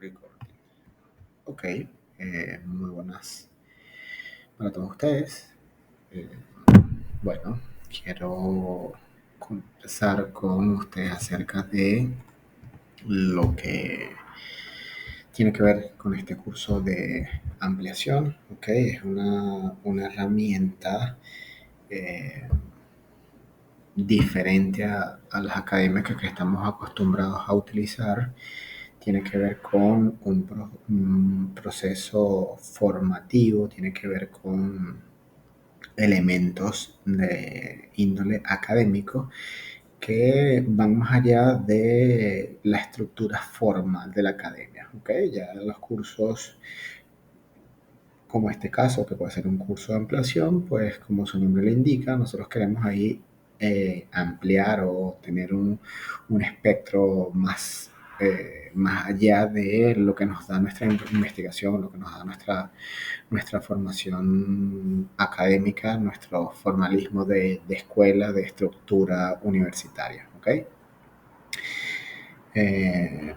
Recording. Ok, muy buenas para todos ustedes. Eh, bueno, quiero conversar con ustedes acerca de lo que tiene que ver con este curso de ampliación. Ok, es una herramienta eh, diferente a las académicas que estamos acostumbrados a utilizar. Tiene que ver con un proceso formativo, tiene que ver con elementos de índole académico que van más allá de la estructura formal de la academia. ¿Okay? Ya los cursos, como este caso, que puede ser un curso de ampliación, pues como su nombre lo indica, nosotros queremos ahí ampliar o tener un espectro más allá de lo que nos da nuestra investigación, lo que nos da nuestra formación académica, nuestro formalismo de escuela, de estructura universitaria. ¿Okay?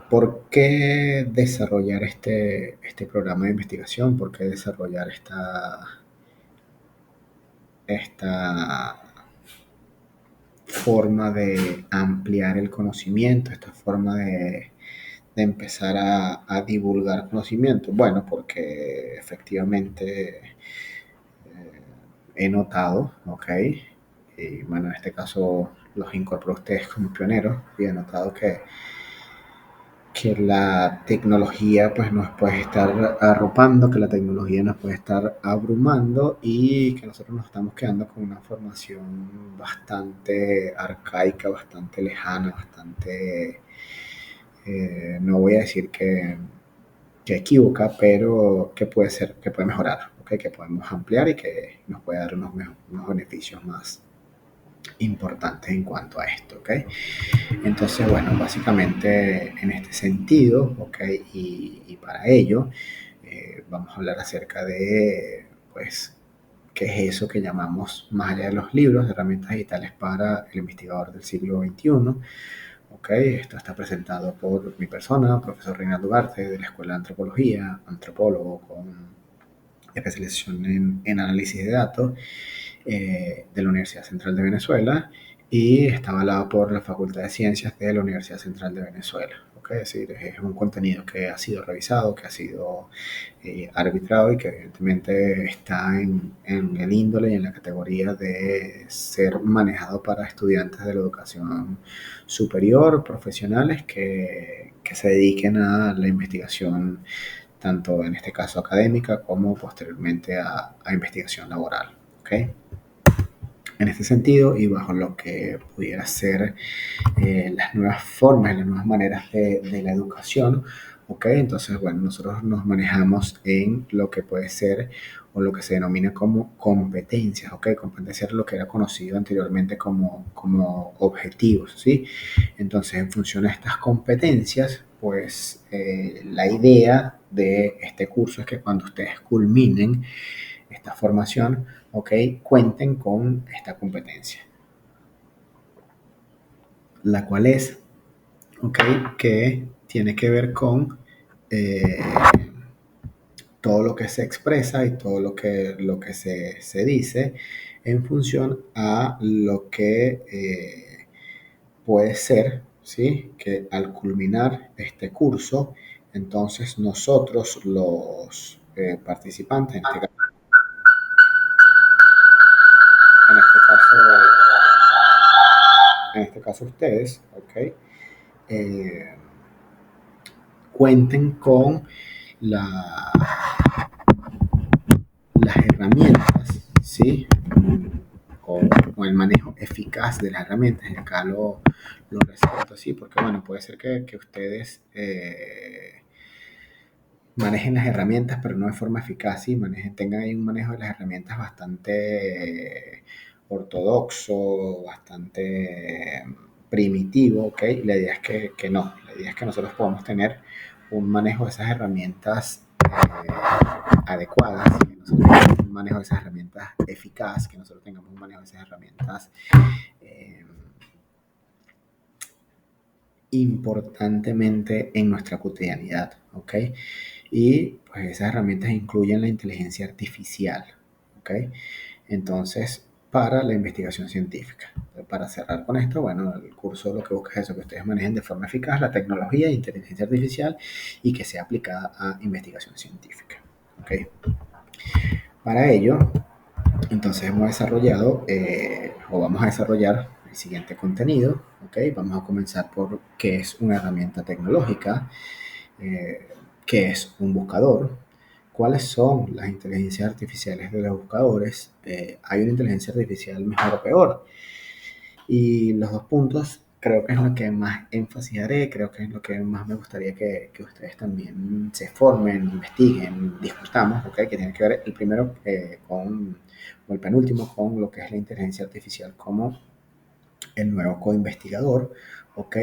¿Por qué desarrollar este programa de investigación? ¿Por qué desarrollar esta forma de ampliar el conocimiento, esta forma de empezar a divulgar conocimiento? Bueno, porque efectivamente he notado, ¿ok? Y bueno, en este caso los incorporo a ustedes como pioneros y he notado que la tecnología pues nos puede estar arropando, que la tecnología nos puede estar abrumando y que nosotros nos estamos quedando con una formación bastante arcaica, bastante lejana, bastante, no voy a decir que equivoca, pero que puede ser, que puede mejorar, ¿okay? Que podemos ampliar y que nos puede dar unos beneficios más importantes en cuanto a esto, ¿ok? Entonces, bueno, básicamente en este sentido, ¿ok? Y para ello vamos a hablar acerca de, pues, qué es eso que llamamos, más allá de los libros, herramientas digitales para el investigador del siglo XXI. ¿Ok? Esto está presentado por mi persona, profesor Reinaldo Ugarte, de la Escuela de Antropología, antropólogo con especialización en análisis de datos de la Universidad Central de Venezuela y está avalado por la Facultad de Ciencias de la Universidad Central de Venezuela. ¿Okay? Es decir, es un contenido que ha sido revisado, que ha sido arbitrado y que evidentemente está en el índole y en la categoría de ser manejado para estudiantes de la educación superior, profesionales que se dediquen a la investigación, tanto en este caso académica como posteriormente a investigación laboral. ¿Okay? En este sentido y bajo lo que pudiera ser las nuevas formas, las nuevas maneras de la educación, ¿ok? Entonces, bueno, nosotros nos manejamos en lo que puede ser o lo que se denomina como competencias, ¿ok? Competencias es lo que era conocido anteriormente como objetivos, ¿sí? Entonces, en función a estas competencias, pues la idea de este curso es que cuando ustedes culminen esta formación, ¿ok? Cuenten con esta competencia, la cual es, ¿ok? Que tiene que ver con eh, todo lo que se expresa y todo lo que se dice en función a lo que puede ser, ¿sí? Que al culminar este curso, entonces nosotros los participantes, en este caso, en este caso ustedes, ¿ok? Eh, cuenten con la, las herramientas, ¿sí? Con el manejo eficaz de las herramientas. Y acá lo resalto así, porque bueno, puede ser que ustedes manejen las herramientas, pero no de forma eficaz, ¿sí? Tengan ahí un manejo de las herramientas bastante ortodoxo, bastante primitivo, ¿ok? La idea es que no, la idea es que nosotros podamos tener un manejo de esas herramientas adecuadas, que nosotros tengamos un manejo de esas herramientas eficaz, que nosotros tengamos un manejo de esas herramientas eh, importantemente en nuestra cotidianidad, ¿ok? Y pues esas herramientas incluyen la inteligencia artificial, ¿ok? Entonces, para la investigación científica. Para cerrar con esto, bueno, el curso lo que busca es eso, que ustedes manejen de forma eficaz la tecnología e inteligencia artificial y que sea aplicada a investigación científica, ¿ok? Para ello, entonces hemos desarrollado o vamos a desarrollar el siguiente contenido, ¿ok? Vamos a comenzar por qué es una herramienta tecnológica, eh, qué es un buscador, cuáles son las inteligencias artificiales de los buscadores, hay una inteligencia artificial mejor o peor. Y los dos puntos creo que es lo que más énfasis haré, creo que es lo que más me gustaría que ustedes también se formen, investiguen, discutamos, ¿ok? Que tiene que ver el primero o el penúltimo con lo que es la inteligencia artificial como el nuevo co-investigador, ¿ok?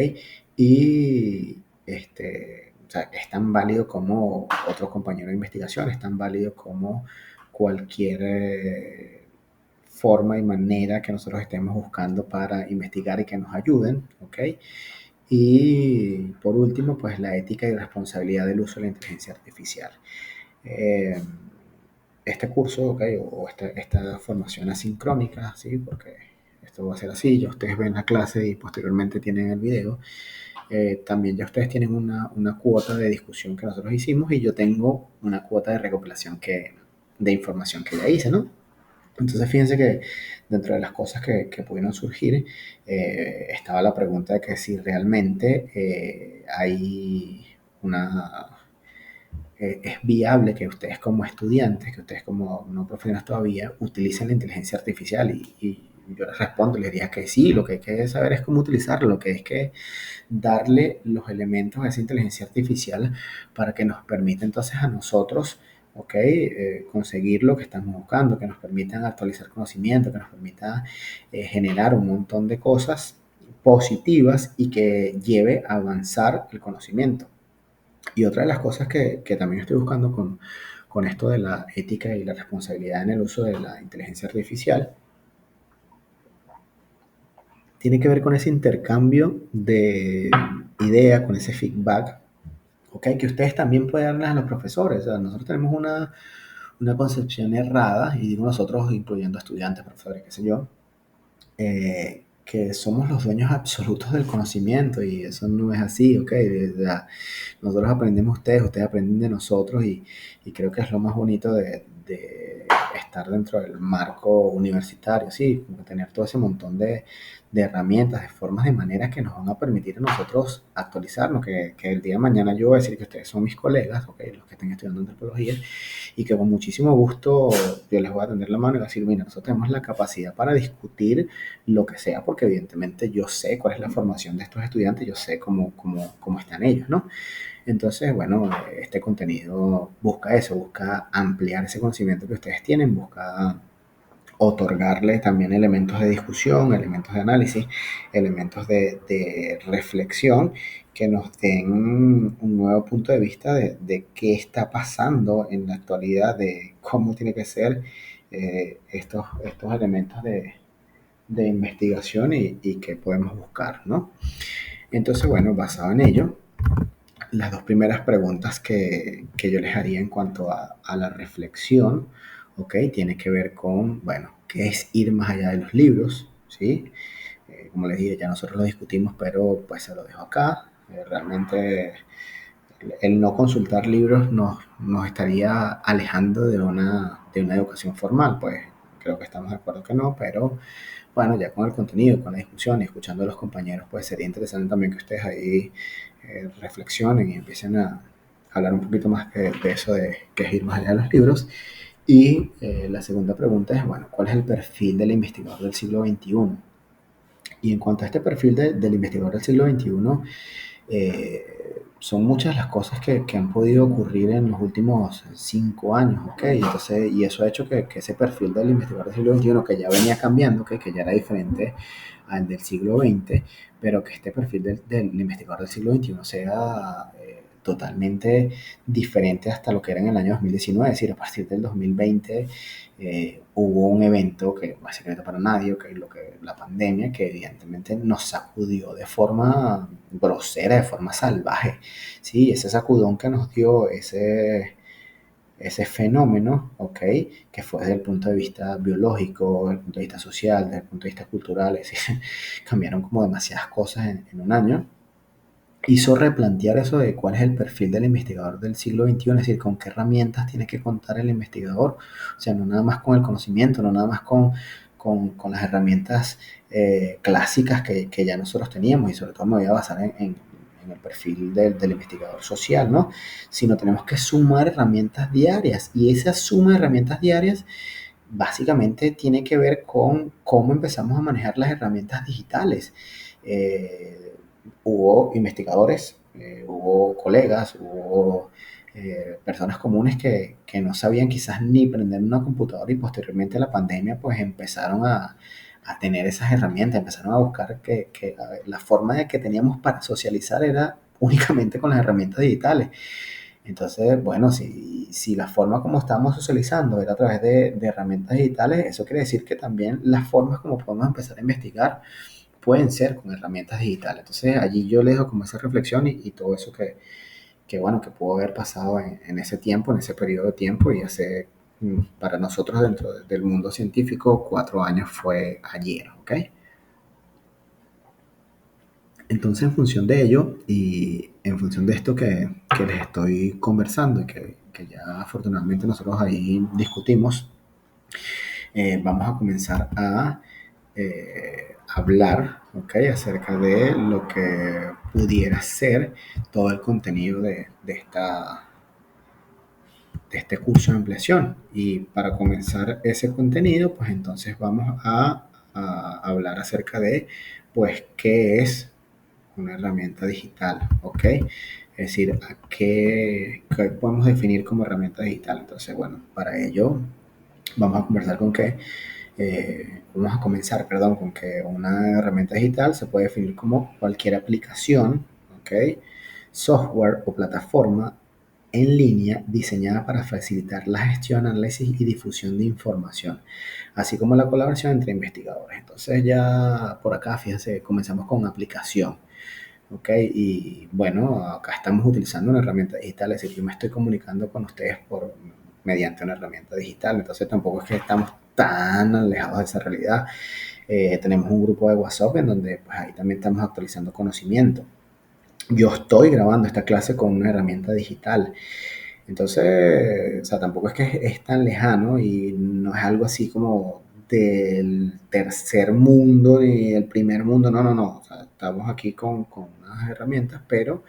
Y o sea, es tan válido como otro compañero de investigación, es tan válido como cualquier forma y manera que nosotros estemos buscando para investigar y que nos ayuden, ¿ok? Y por último, pues la ética y responsabilidad del uso de la inteligencia artificial. Eh, este curso, ¿ok? O esta formación asincrónica, ¿sí? Porque esto va a ser así, ya ustedes ven la clase y posteriormente tienen el video. También ya ustedes tienen una cuota de discusión que nosotros hicimos y yo tengo una cuota de recopilación de información que ya hice, ¿no? Entonces fíjense que dentro de las cosas que pudieron surgir estaba la pregunta de que si realmente hay una es viable que ustedes como estudiantes, que ustedes como no profesionales todavía, utilicen la inteligencia artificial y yo les respondo, les diría que sí, lo que hay que saber es cómo utilizarlo, lo que es que darle los elementos a esa inteligencia artificial para que nos permita entonces a nosotros, ¿ok? Conseguir lo que estamos buscando, que nos permitan actualizar conocimiento, que nos permita generar un montón de cosas positivas y que lleve a avanzar el conocimiento. Y otra de las cosas que también estoy buscando con esto de la ética y la responsabilidad en el uso de la inteligencia artificial tiene que ver con ese intercambio de ideas, con ese feedback, ¿ok? Que ustedes también pueden darles a los profesores. O sea, nosotros tenemos una concepción errada, y digo nosotros incluyendo estudiantes, profesores, qué sé yo, que somos los dueños absolutos del conocimiento y eso no es así, ¿ok? O sea, nosotros aprendemos de ustedes, ustedes aprenden de nosotros y creo que es lo más bonito de estar dentro del marco universitario, sí, como tener todo ese montón de herramientas, de formas, de maneras que nos van a permitir a nosotros actualizarnos, que el día de mañana yo voy a decir que ustedes son mis colegas, ¿ok? Los que estén estudiando antropología, y que con muchísimo gusto yo les voy a tender la mano y voy a decir, mira, nosotros tenemos la capacidad para discutir lo que sea, porque evidentemente yo sé cuál es la formación de estos estudiantes, yo sé cómo están ellos, ¿no? Entonces, bueno, este contenido busca eso, busca ampliar ese conocimiento que ustedes tienen, busca otorgarle también elementos de discusión, elementos de análisis, elementos de reflexión que nos den un nuevo punto de vista de qué está pasando en la actualidad, de cómo tiene que ser estos elementos de investigación y que podemos buscar, ¿no? Entonces, bueno, basado en ello, las dos primeras preguntas que yo les haría en cuanto a la reflexión, ¿ok? Tiene que ver con, bueno, ¿qué es ir más allá de los libros? ¿Sí? Como les dije, ya nosotros lo discutimos, pero pues se lo dejo acá. Realmente el no consultar libros nos estaría alejando de una educación formal, pues creo que estamos de acuerdo que no, pero bueno, ya con el contenido, con la discusión y escuchando a los compañeros, pues sería interesante también que ustedes ahí reflexionen y empiecen a hablar un poquito más de eso de qué es ir más allá de los libros. Y la segunda pregunta es, bueno, ¿cuál es el perfil del investigador del siglo XXI? Y en cuanto a este perfil del investigador del siglo XXI, son muchas las cosas que han podido ocurrir en los últimos 5 años, ¿ok? Entonces, y eso ha hecho que ese perfil del investigador del siglo XXI, que ya venía cambiando, ¿ok? Que ya era diferente al del siglo XX, pero que este perfil del investigador del siglo XXI sea totalmente diferente hasta lo que era en el año 2019, es decir, a partir del 2020 hubo un evento que no es secreto para nadie, que es lo que la pandemia, que evidentemente nos sacudió de forma grosera, de forma salvaje, ¿sí? Ese sacudón que nos dio ese fenómeno, ¿ok? Que fue desde el punto de vista biológico, desde el punto de vista social, desde el punto de vista cultural, es decir, cambiaron como demasiadas cosas en un año, hizo replantear eso de cuál es el perfil del investigador del siglo XXI, es decir, con qué herramientas tiene que contar el investigador, o sea, no nada más con el conocimiento, no nada más con las herramientas clásicas que ya nosotros teníamos, y sobre todo me voy a basar en el perfil del investigador social, ¿no? Sino tenemos que sumar herramientas diarias, y esa suma de herramientas diarias básicamente tiene que ver con cómo empezamos a manejar las herramientas digitales. Hubo investigadores, hubo colegas, hubo personas comunes que no sabían quizás ni prender una computadora, y posteriormente a la pandemia pues empezaron a tener esas herramientas, empezaron a buscar que a ver, la forma de que teníamos para socializar era únicamente con las herramientas digitales. Entonces, bueno, si la forma como estamos socializando era a través de herramientas digitales, eso quiere decir que también las formas como podemos empezar a investigar pueden ser con herramientas digitales. Entonces, allí yo le dejo como esa reflexión y todo eso bueno, que pudo haber pasado en ese tiempo, en ese periodo de tiempo, y hace, para nosotros dentro del mundo científico, 4 años fue ayer, ¿ok? Entonces, en función de ello y en función de esto que les estoy conversando y que ya afortunadamente nosotros ahí discutimos, vamos a comenzar a hablar, ¿ok? Acerca de lo que pudiera ser todo el contenido de este curso de ampliación. Y para comenzar ese contenido, pues entonces vamos a hablar acerca de, pues, qué es una herramienta digital, ¿ok? Es decir, qué podemos definir como herramienta digital. Entonces, bueno, para ello vamos a conversar con que, vamos a comenzar, perdón, con que una herramienta digital se puede definir como cualquier aplicación, ¿ok? Software o plataforma en línea diseñada para facilitar la gestión, análisis y difusión de información, así como la colaboración entre investigadores. Entonces ya por acá, fíjense, comenzamos con aplicación. Ok, y bueno, acá estamos utilizando una herramienta digital, es decir, yo me estoy comunicando con ustedes mediante una herramienta digital, entonces tampoco es que estamos tan alejados de esa realidad. Tenemos un grupo de WhatsApp en donde pues ahí también estamos actualizando conocimiento. Yo estoy grabando esta clase con una herramienta digital. Entonces, o sea, tampoco es que es tan lejano y no es algo así como del tercer mundo ni del primer mundo, no, no, no. O sea, estamos aquí con unas herramientas, pero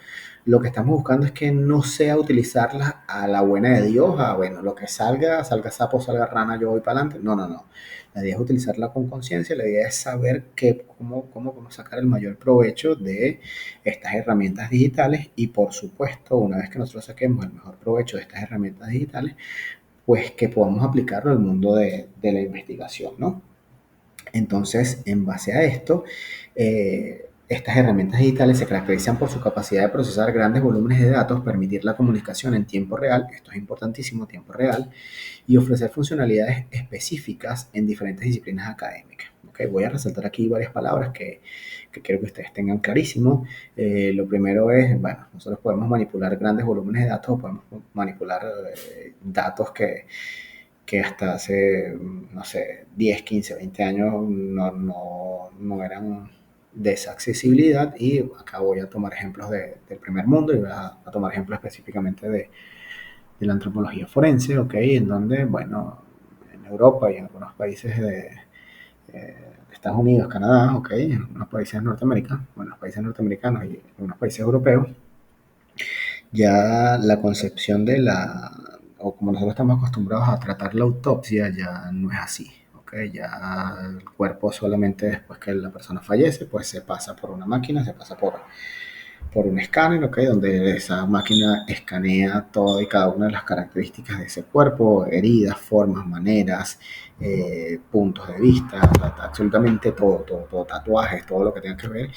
lo que estamos buscando es que no sea utilizarlas a la buena de Dios, a bueno, lo que salga, salga sapo, salga rana, yo voy para adelante. No, no, no. La idea es utilizarla con conciencia, la idea es saber cómo sacar el mayor provecho de estas herramientas digitales, y por supuesto, una vez que nosotros saquemos el mejor provecho de estas herramientas digitales, pues que podamos aplicarlo al mundo de la investigación, ¿no? Entonces, en base a esto, estas herramientas digitales se caracterizan por su capacidad de procesar grandes volúmenes de datos, permitir la comunicación en tiempo real, esto es importantísimo, tiempo real, y ofrecer funcionalidades específicas en diferentes disciplinas académicas. Okay, voy a resaltar aquí varias palabras que quiero que ustedes tengan clarísimo. Lo primero es, bueno, nosotros podemos manipular grandes volúmenes de datos, o podemos manipular datos que hasta hace, no sé, 10, 15, 20 años no eran de esa accesibilidad, y acá voy a tomar ejemplos del primer mundo y voy a tomar ejemplos específicamente de la antropología forense, ¿ok? En donde, bueno, en Europa y en algunos países de Estados Unidos, Canadá, ¿ok? En algunos países de Norteamérica, bueno, los países norteamericanos y algunos países europeos, ya la concepción o como nosotros estamos acostumbrados a tratar la autopsia, ya no es así, ¿ok? Ya el cuerpo solamente después que la persona fallece, pues se pasa por una máquina, se pasa por un escáner, ¿ok? Donde esa máquina escanea todo y cada una de las características de ese cuerpo, heridas, formas, maneras, puntos de vista, absolutamente todo, tatuajes, todo lo que tenga que ver.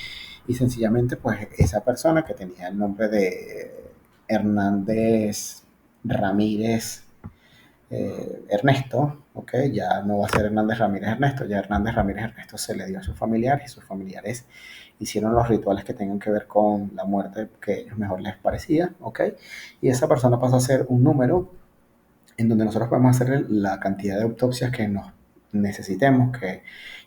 Y sencillamente, pues esa persona que tenía el nombre Hernández Ramírez Ernesto, ¿ok? Ya no va a ser Hernández Ramírez Ernesto, ya Hernández Ramírez Ernesto se le dio a sus familiares y sus familiares hicieron los rituales que tengan que ver con la muerte que a ellos mejor les parecía, ¿ok? Y esa persona pasa a ser un número en donde nosotros podemos hacer la cantidad de autopsias que nos necesitemos,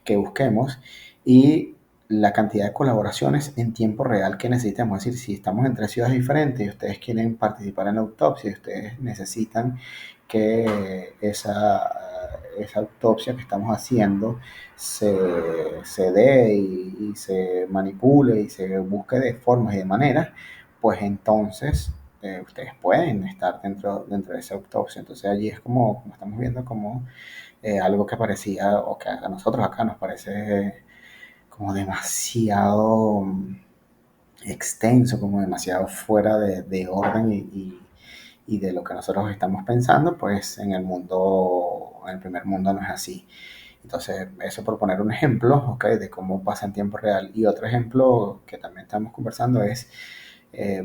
que busquemos, y la cantidad de colaboraciones en tiempo real que necesitemos. Es decir, si estamos en tres ciudades diferentes y ustedes quieren participar en la autopsia y ustedes necesitan que esa autopsia que estamos haciendo se dé y se manipule y se busque de formas y de maneras, pues entonces ustedes pueden estar dentro de esa autopsia. Entonces allí es como estamos viendo como algo que parecía, o que a nosotros acá nos parece como demasiado extenso, como demasiado fuera de orden y de lo que nosotros estamos pensando, pues en el mundo, en el primer mundo no es así. Entonces, eso por poner un ejemplo, ¿ok? De cómo pasa en tiempo real. Y otro ejemplo que también estamos conversando es,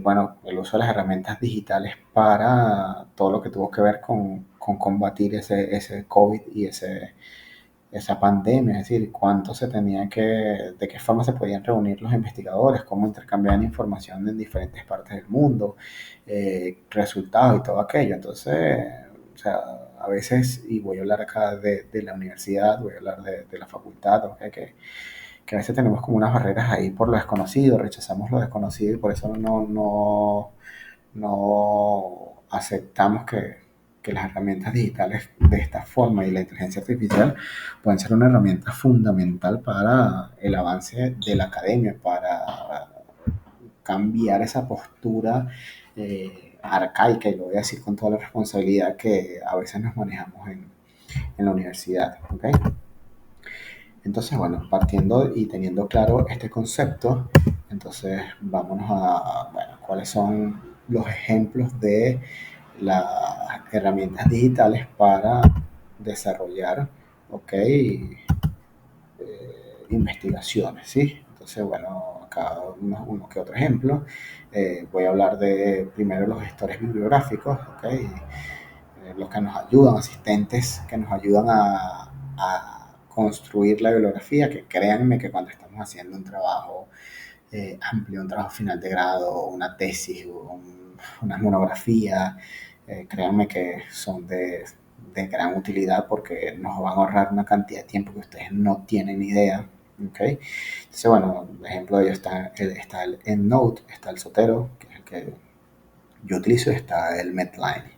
bueno, el uso de las herramientas digitales para todo lo que tuvo que ver con combatir ese COVID y esa pandemia, es decir, cuánto se tenía de qué forma se podían reunir los investigadores, cómo intercambiaban información en diferentes partes del mundo, resultados y todo aquello. Entonces, o sea, a veces, y voy a hablar acá de la universidad, voy a hablar de la facultad, ¿ok? Que a veces tenemos como unas barreras ahí por lo desconocido, rechazamos lo desconocido y por eso no aceptamos que las herramientas digitales de esta forma y la inteligencia artificial pueden ser una herramienta fundamental para el avance de la academia, para cambiar esa postura arcaica, y lo voy a decir con toda la responsabilidad que a veces nos manejamos en la universidad. ¿Okay? Entonces, bueno, partiendo y teniendo claro este concepto, entonces vámonos a, bueno, cuáles son los ejemplos de las herramientas digitales para desarrollar, ok, investigaciones, ¿sí? Entonces, bueno, acá uno que otro ejemplo. Voy a hablar de primero los gestores bibliográficos, ok, los que nos ayudan, asistentes que nos ayudan a construir la bibliografía, que créanme que cuando estamos haciendo un trabajo amplio, un trabajo final de grado, una tesis, una monografía, créanme que son de gran utilidad porque nos van a ahorrar una cantidad de tiempo que ustedes no tienen idea. ¿Okay? Entonces, bueno, ejemplo de ello está el EndNote, está el Zotero, que es el que yo utilizo, está el Medline.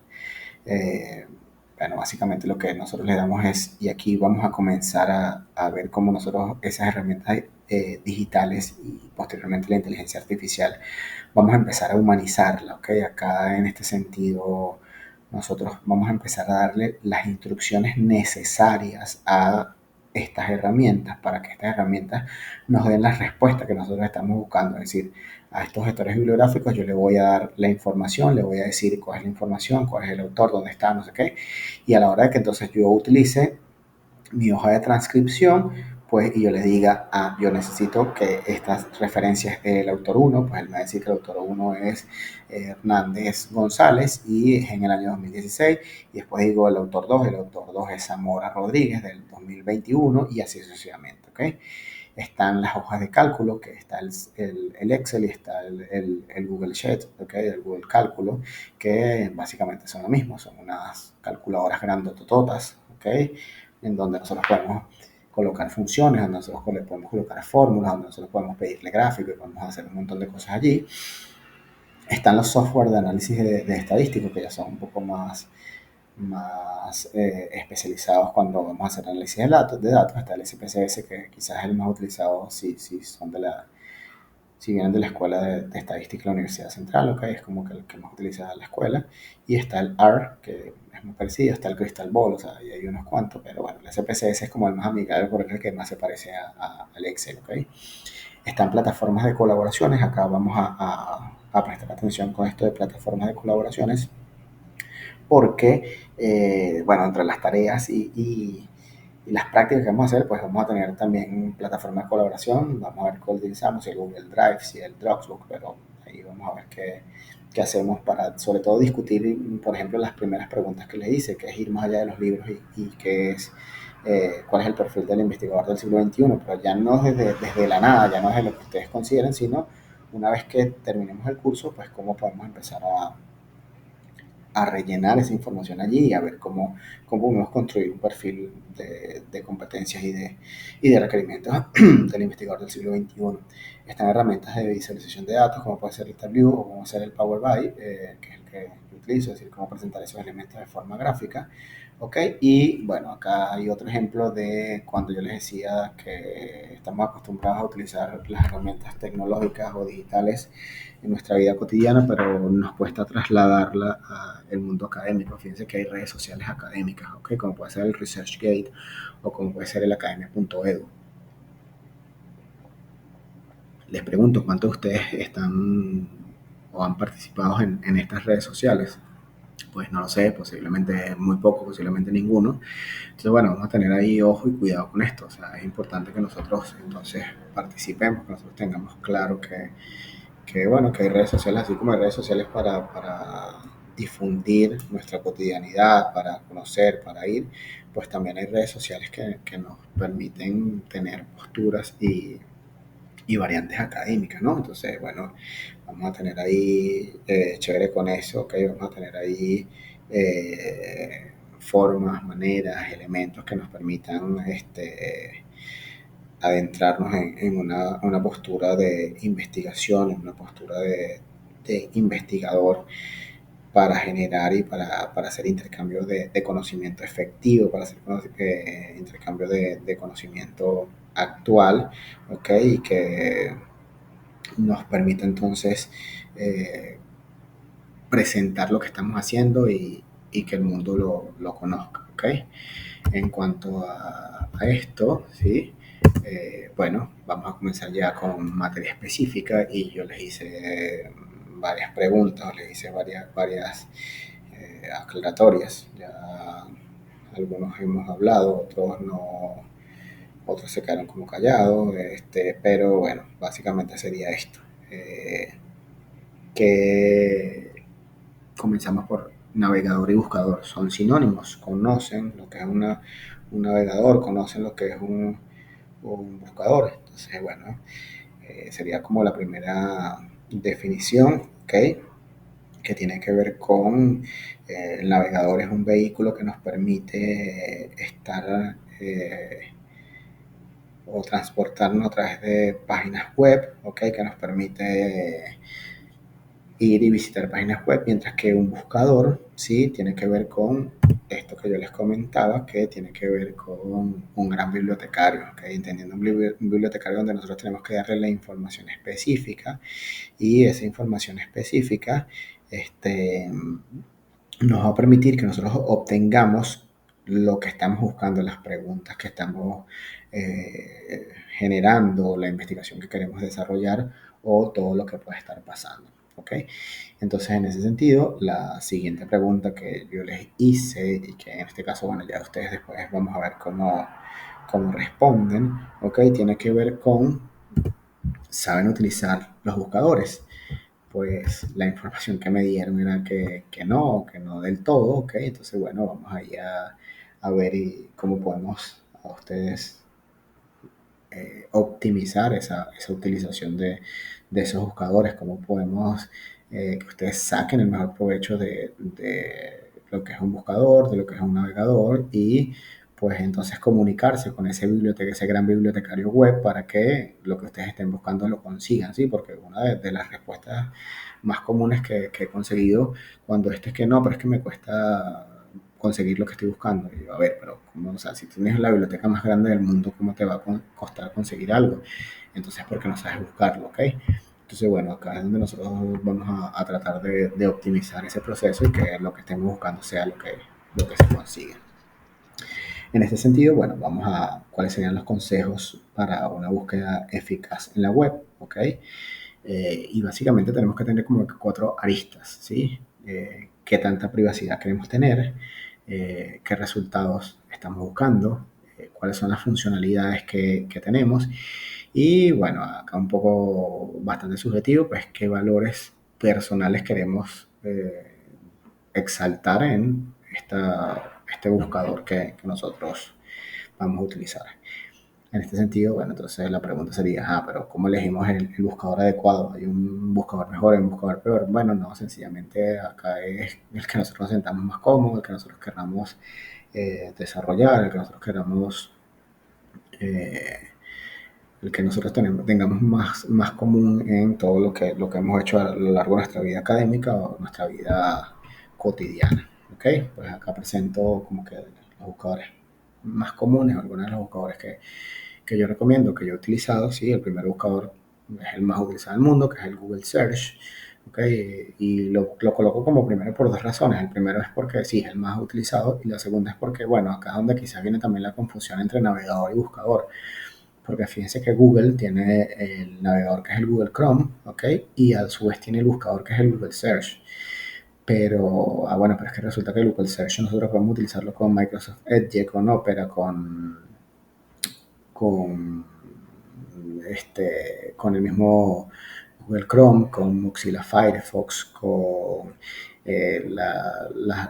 Eh, bueno, básicamente lo que nosotros le damos es, y aquí vamos a comenzar a ver cómo nosotros esas herramientas digitales y posteriormente la inteligencia artificial, vamos a empezar a humanizarla, ¿ok? Acá en este sentido, nosotros vamos a empezar a darle las instrucciones necesarias a estas herramientas para que estas herramientas nos den las respuestas que nosotros estamos buscando. Es decir, a estos gestores bibliográficos yo le voy a dar la información, le voy a decir cuál es la información, cuál es el autor, dónde está, no sé qué. Y a la hora de que entonces yo utilice mi hoja de transcripción, pues, y yo le diga, yo necesito que estas referencias del autor uno, pues él me va a decir que el autor uno es Hernández González y es en el año 2016, y después digo el autor 2 es Zamora Rodríguez del 2021 y así sucesivamente, ¿ok? Están las hojas de cálculo, que está el Excel y está el Google Sheet, ¿okay? El Google Cálculo, que básicamente son lo mismo, son unas calculadoras grandotototas, ¿okay? En donde nosotros podemos colocar funciones, donde nosotros podemos colocar fórmulas, donde nosotros podemos pedirle gráficos y podemos hacer un montón de cosas allí. Están los software de análisis de estadísticos, que ya son un poco más especializados cuando vamos a hacer análisis de datos. Está el SPSS, que quizás es el más utilizado si son si vienen de la escuela de estadística de la Universidad Central, ¿ok? Es como que el que más utiliza la escuela. Y está el R, que es muy parecido, está el Crystal Ball, o sea, y hay unos cuantos, pero bueno, el SPSS es como el más amigable porque es el que más se parece al Excel, ¿ok? Están plataformas de colaboraciones, acá vamos a prestar atención con esto de plataformas de colaboraciones, porque, bueno, entre las tareas y las prácticas que vamos a hacer, pues vamos a tener también plataformas de colaboración, vamos a ver cuál utilizamos, si el Google Drive, si el Dropbox, pero ahí vamos a ver qué que hacemos para, sobre todo, discutir, por ejemplo, las primeras preguntas que les hice, que es ir más allá de los libros y qué es, cuál es el perfil del investigador del siglo XXI, pero ya no desde la nada, ya no desde lo que ustedes consideren, sino una vez que terminemos el curso, pues cómo podemos empezar a rellenar esa información allí y a ver cómo podemos construir un perfil de competencias y de requerimientos del investigador del siglo XXI. Están herramientas de visualización de datos, como puede ser el Tableau o como ser el Power BI, que es el que yo utilizo, es decir, cómo presentar esos elementos de forma gráfica. ¿Ok? Y bueno, acá hay otro ejemplo de cuando yo les decía que estamos acostumbrados a utilizar las herramientas tecnológicas o digitales en nuestra vida cotidiana, pero nos cuesta trasladarla al mundo académico. Fíjense que hay redes sociales académicas, ¿ok? Como puede ser el ResearchGate o como puede ser el academia.edu. Les pregunto, ¿cuántos de ustedes están o han participado en estas redes sociales? Pues no lo sé, posiblemente muy poco, posiblemente ninguno. Entonces, bueno, vamos a tener ahí ojo y cuidado con esto. O sea, es importante que nosotros entonces participemos, que nosotros tengamos claro bueno, que hay redes sociales, así como hay redes sociales para difundir nuestra cotidianidad, para conocer, para ir, pues también hay redes sociales que nos permiten tener posturas y variantes académicas, ¿no? Entonces, bueno, vamos a tener ahí, chévere con eso, ¿ok? Vamos a tener ahí formas, maneras, elementos que nos permitan adentrarnos en una postura de investigación, en una postura de investigador para generar y para hacer intercambio de conocimiento efectivo, para hacer intercambio de conocimiento actual, ¿ok? Y que nos permite entonces eh, presentar lo que estamos haciendo y que el mundo lo conozca, ¿ok? En cuanto a esto, ¿sí? Bueno, vamos a comenzar ya con materia específica y yo les hice varias preguntas, les hice varias aclaratorias. Ya algunos hemos hablado, otros no, otros se quedaron como callados, pero bueno, básicamente sería esto. Que comenzamos por navegador y buscador. Son sinónimos, conocen lo que es un navegador, conocen lo que es un buscador. Entonces, bueno, sería como la primera definición, ¿ok? Que tiene que ver con el navegador es un vehículo que nos permite estar o transportarnos a través de páginas web, ¿ok? Que nos permite ir y visitar páginas web, mientras que un buscador, sí, tiene que ver con esto que yo les comentaba, que tiene que ver con un gran bibliotecario, ¿okay? Entendiendo un bibliotecario donde nosotros tenemos que darle la información específica y esa información específica nos va a permitir que nosotros obtengamos lo que estamos buscando, las preguntas que estamos generando, la investigación que queremos desarrollar o todo lo que puede estar pasando. ¿Ok? Entonces, en ese sentido, la siguiente pregunta que yo les hice y que en este caso, bueno, ya ustedes después vamos a ver cómo responden, ¿ok? Tiene que ver con, ¿saben utilizar los buscadores? Pues la información que me dieron era que no del todo, ¿ok? Entonces, bueno, vamos ahí a ver cómo podemos a ustedes optimizar esa utilización de esos buscadores, cómo podemos que ustedes saquen el mejor provecho de lo que es un buscador, de lo que es un navegador y pues entonces comunicarse con ese gran bibliotecario web para que lo que ustedes estén buscando lo consigan, ¿sí? Porque una de las respuestas más comunes que he conseguido cuando es que no, pero es que me cuesta conseguir lo que estoy buscando. Y yo, a ver, pero ¿cómo? O sea, si tienes la biblioteca más grande del mundo, ¿cómo te va a costar conseguir algo? Entonces, porque no sabes buscarlo, ¿ok? Entonces, bueno, acá es donde nosotros vamos a tratar de optimizar ese proceso y que lo que estemos buscando sea lo que se consiga. En este sentido, bueno, vamos a cuáles serían los consejos para una búsqueda eficaz en la web, ¿ok? Y básicamente tenemos que tener como cuatro aristas, ¿sí? ¿Qué tanta privacidad queremos tener? ¿Qué resultados estamos buscando? ¿Cuáles son las funcionalidades que tenemos? Y bueno, acá un poco bastante subjetivo, pues qué valores personales queremos exaltar en este buscador que nosotros vamos a utilizar. En este sentido, bueno, entonces la pregunta sería, pero ¿cómo elegimos el buscador adecuado? ¿Hay un buscador mejor, hay un buscador peor? Bueno, no, sencillamente acá es el que nosotros nos sentamos más cómodos, el que nosotros queramos desarrollar, el que nosotros queramos, eh, el que nosotros tengamos más común en todo lo que hemos hecho a lo largo de nuestra vida académica o nuestra vida cotidiana. ¿Ok? Pues acá presento como que los buscadores más comunes, algunos de los buscadores que yo recomiendo, que yo he utilizado. Sí, el primer buscador es el más utilizado del mundo, que es el Google Search. ¿Okay? Y lo coloco como primero por dos razones. El primero es porque sí, es el más utilizado, y la segunda es porque, bueno, acá es donde quizás viene también la confusión entre navegador y buscador. Porque fíjense que Google tiene el navegador que es el Google Chrome, ¿ok? Y a su vez tiene el buscador que es el Google Search. Pero, bueno, pero es que resulta que el Google Search nosotros podemos utilizarlo con Microsoft Edge, con Opera, con, con el mismo Google Chrome, con Mozilla Firefox, con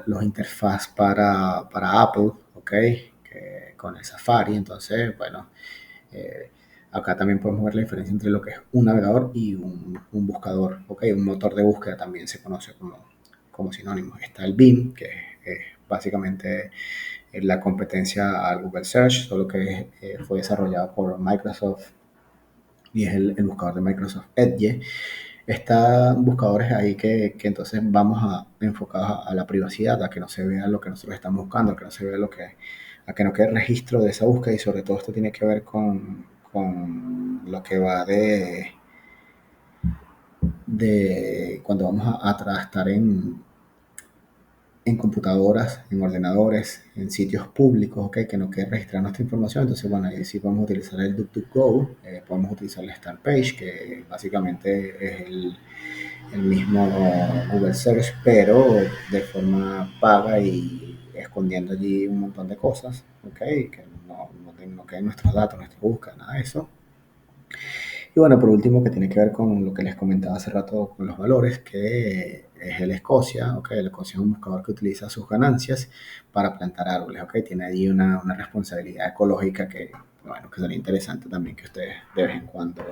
los interfaz para Apple, ¿ok? Con el Safari. Entonces, bueno, eh, acá también podemos ver la diferencia entre lo que es un navegador y un buscador, ¿ok? Un motor de búsqueda también se conoce como sinónimo. Está el Bing, que es básicamente la competencia al Google Search, solo que fue desarrollado por Microsoft y es el buscador de Microsoft Edge. Están buscadores ahí que entonces vamos enfocados a la privacidad, a que no se vea lo que nosotros estamos buscando, a que no se vea a que no quede registro de esa búsqueda, y sobre todo esto tiene que ver con lo que va de cuando vamos a estar en computadoras, en ordenadores, en sitios públicos, ¿ok? Que no quede registrar nuestra información. Entonces, bueno, ahí sí podemos utilizar el DuckDuckGo, podemos utilizar el Startpage, que básicamente es el mismo Google Search, pero de forma paga y escondiendo allí un montón de cosas, ¿ok? Que no queden nuestros datos, nuestra búsqueda, nada de eso. Y bueno, por último, que tiene que ver con lo que les comentaba hace rato con los valores, que es el Escocia, ¿ok? El Escocia es un buscador que utiliza sus ganancias para plantar árboles, ¿ok? Tiene allí una responsabilidad ecológica que, bueno, que sería interesante también que ustedes de vez en cuando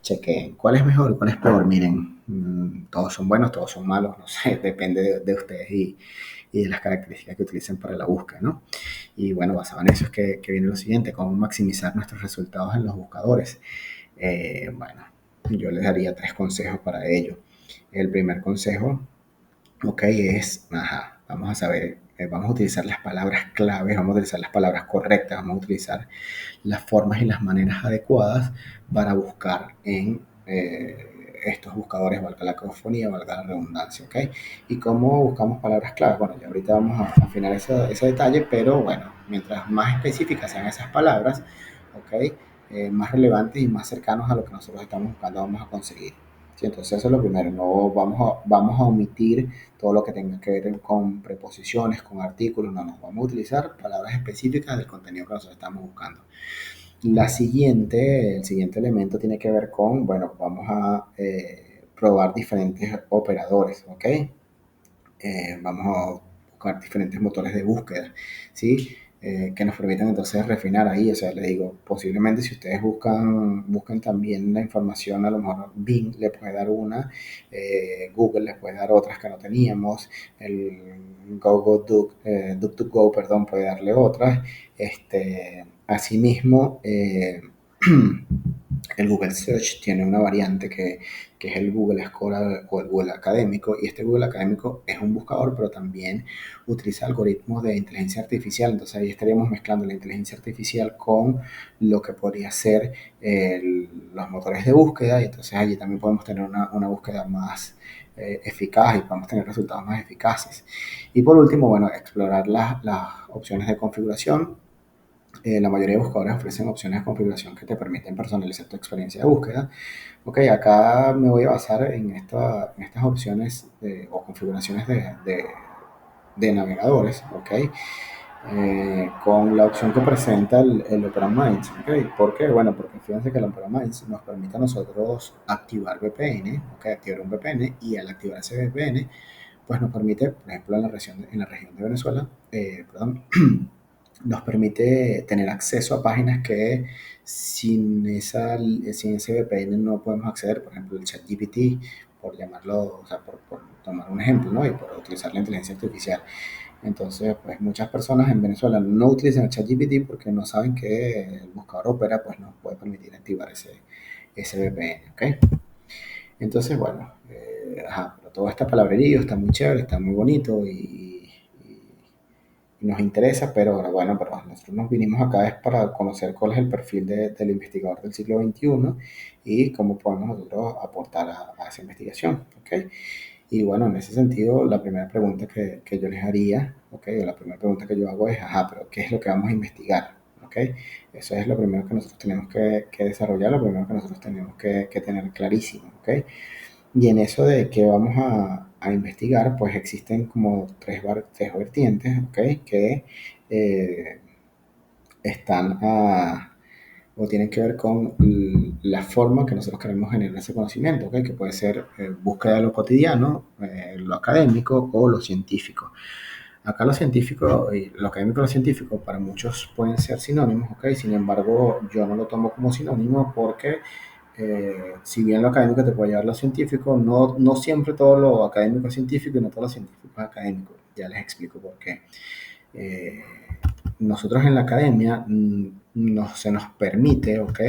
chequen. ¿Cuál es mejor y cuál es peor? Miren, todos son buenos, todos son malos, no sé, depende de ustedes y de las características que utilicen para la búsqueda, ¿no? Y bueno, basado en eso es que viene lo siguiente: cómo maximizar nuestros resultados en los buscadores. Bueno, yo les daría tres consejos para ello. El primer consejo, ok, es, vamos a saber, vamos a utilizar las palabras claves, vamos a utilizar las palabras correctas, vamos a utilizar las formas y las maneras adecuadas para buscar en estos buscadores, valga la cacofonía, valga la redundancia, ¿ok? ¿Y cómo buscamos palabras claves? Bueno, ya ahorita vamos a afinar ese detalle, pero bueno, mientras más específicas sean esas palabras, ¿ok? Más relevantes y más cercanos a lo que nosotros estamos buscando vamos a conseguir. ¿Sí? Entonces eso es lo primero, no vamos a omitir todo lo que tenga que ver con preposiciones, con artículos, no, vamos a utilizar palabras específicas del contenido que nosotros estamos buscando. El siguiente elemento tiene que ver con, bueno, vamos a probar diferentes operadores, ¿ok? Vamos a buscar diferentes motores de búsqueda, ¿sí? Que nos permitan entonces refinar ahí. O sea, le digo, posiblemente si ustedes buscan también la información, a lo mejor Bing le puede dar una, Google les puede dar otras que no teníamos, el DuckDuckGo, perdón, puede darle otras. Asimismo, el Google Search tiene una variante que es el Google Scholar o el Google Académico, y este Google Académico es un buscador, pero también utiliza algoritmos de inteligencia artificial. Entonces ahí estaríamos mezclando la inteligencia artificial con lo que podría ser los motores de búsqueda, y entonces allí también podemos tener una búsqueda más eficaz y podemos tener resultados más eficaces. Y por último, bueno, explorar las opciones de configuración. La mayoría de buscadores ofrecen opciones de configuración que te permiten personalizar tu experiencia de búsqueda. Ok, acá me voy a basar en estas opciones o configuraciones de navegadores. Ok, con la opción que presenta el Opera Minds. ¿Okay? ¿Por qué? Bueno, porque fíjense que el Opera Minds nos permite a nosotros activar VPN, ¿okay? Activar un VPN, y al activar ese VPN, pues nos permite, por ejemplo, en la región de Venezuela, perdón, nos permite tener acceso a páginas que sin ese VPN no podemos acceder, por ejemplo, el ChatGPT, por llamarlo, o sea, por tomar un ejemplo, ¿no? Y por utilizar la inteligencia artificial. Entonces, pues muchas personas en Venezuela no utilizan el ChatGPT porque no saben que el buscador Opera pues nos puede permitir activar ese VPN, ¿ok? Entonces, bueno, pero todo este palabrerío está muy chévere, está muy bonito y nos interesa, pero ahora, bueno, pero nosotros nos vinimos acá es para conocer cuál es el perfil del investigador del siglo XXI y cómo podemos nosotros aportar a esa investigación, ¿ok? Y bueno, en ese sentido, la primera pregunta que yo les haría, ¿ok? O la primera pregunta que yo hago es, ajá, pero ¿qué es lo que vamos a investigar? ¿Ok? Eso es lo primero que nosotros tenemos que desarrollar, lo primero que nosotros tenemos que tener clarísimo, ¿ok? Y en eso de que vamos a investigar, pues existen como tres vertientes, ¿ok? Que eh, están o tienen que ver con la forma que nosotros queremos generar ese conocimiento, ¿ok? Que puede ser búsqueda de lo cotidiano, lo académico o lo científico. Acá lo científico, y lo académico y lo científico para muchos pueden ser sinónimos, ¿ok? Sin embargo, yo no lo tomo como sinónimo porque si bien lo académico te puede llevar a lo científico, no siempre todo lo académico es científico y no todo lo científico es académico. Ya les explico por qué. Eh, Nosotros en la academia se nos permite, ¿ok?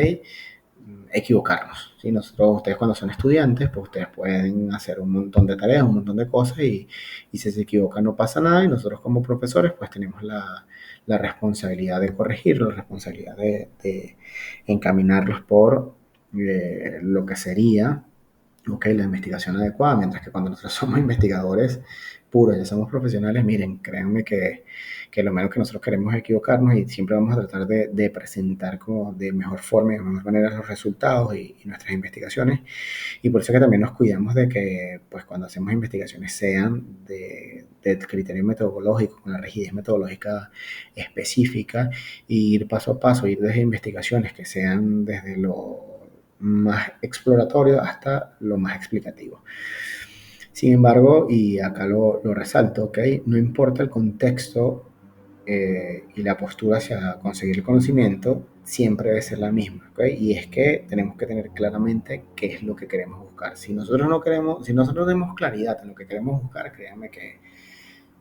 Equivocarnos. ¿Sí? Ustedes cuando son estudiantes, pues ustedes pueden hacer un montón de tareas, un montón de cosas y si se equivocan no pasa nada y nosotros como profesores pues tenemos la responsabilidad de corregirlos, la responsabilidad de encaminarlos por lo que sería, ok, la investigación adecuada, mientras que cuando nosotros somos investigadores puros, ya somos profesionales, miren, créanme que lo menos que nosotros queremos es equivocarnos y siempre vamos a tratar de presentar como de mejor forma y de mejor manera los resultados y nuestras investigaciones. Y por eso que también nos cuidamos de que, pues, cuando hacemos investigaciones sean de criterio metodológico, con la rigidez metodológica específica, e ir paso a paso, ir desde investigaciones que sean desde lo más exploratorio hasta lo más explicativo. Sin embargo, y acá lo resalto, ¿ok? No importa el contexto y la postura hacia conseguir el conocimiento, siempre debe ser la misma, ¿ok? Y es que tenemos que tener claramente qué es lo que queremos buscar. Si nosotros no queremos, si nosotros tenemos claridad en lo que queremos buscar, créanme que